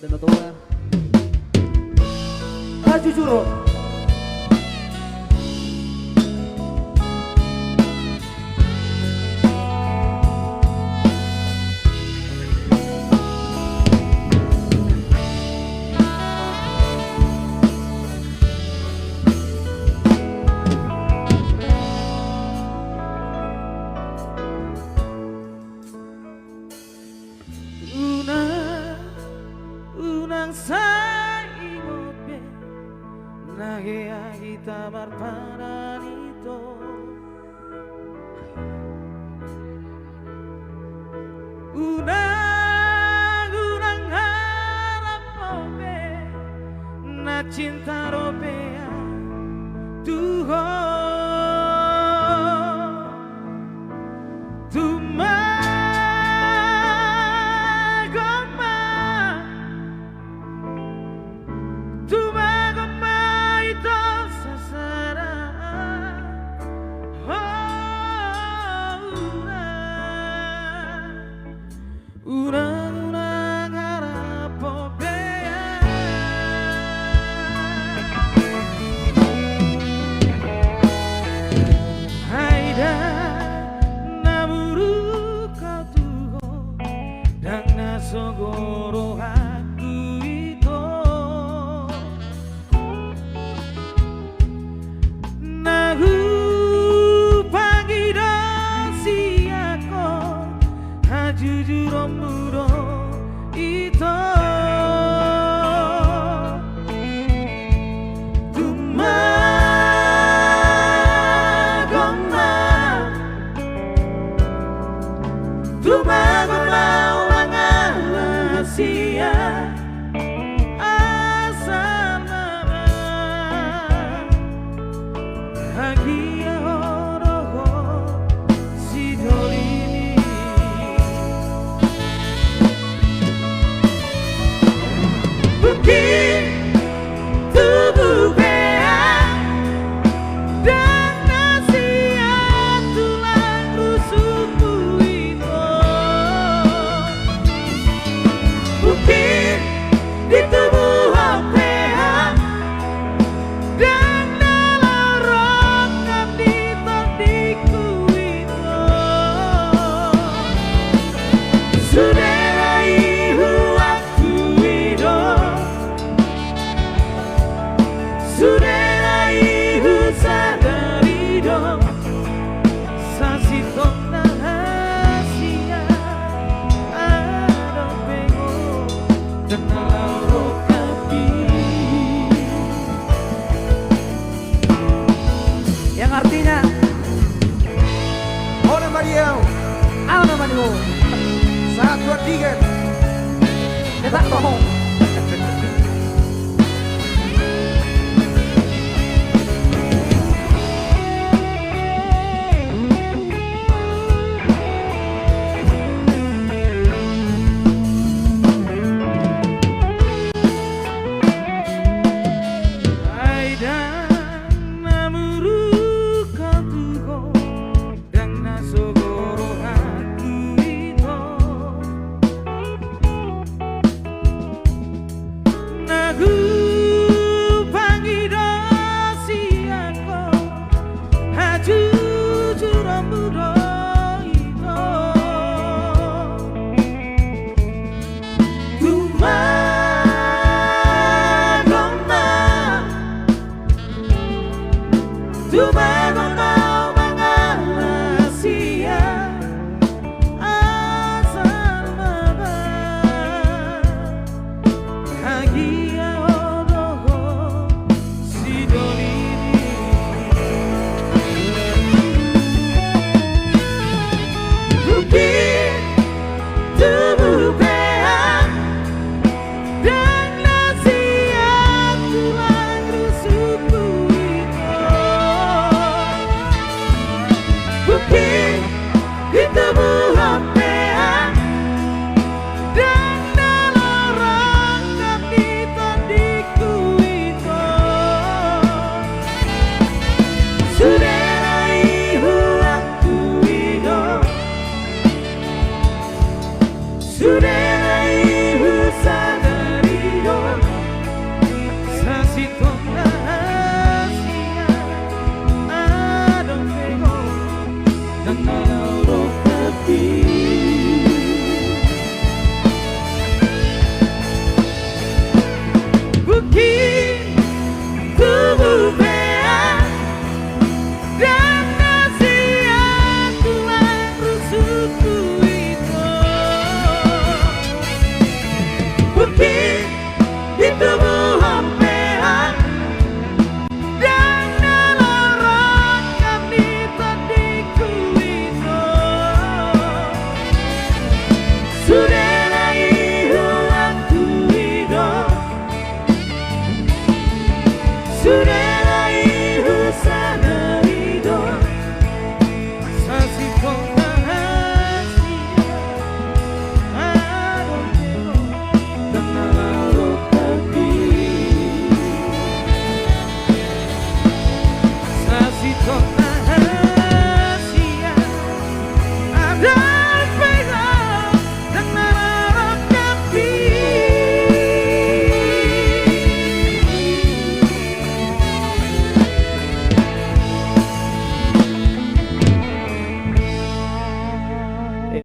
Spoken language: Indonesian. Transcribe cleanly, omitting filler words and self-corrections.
Dan Otowa Haji Juro. Unang sa imote nakikita marparan ito. Unang harap ope na cinta ropea Tuhan. Unang harap popea Haida namuru kau tuho Dan nasogoro aku itu Nagu pagi dan siako Jujur muro itu Tumagoma umangalasia asal nama bahagia oroho si dolini Mungkin tubuh bea dan nasihat tulang rusukmu itu Mungkin di tubuh bea dan dalam rongkap di tadiku itu Sudah yang artinya Hola Mario, Ano naman mo? 1, 2, 3. Kita mo Sudah usah dari Mungkin di tubuh hampean dan dalam kami tadiku itu sudah waktu hidup sudah sana hidup sasi kontanasi Con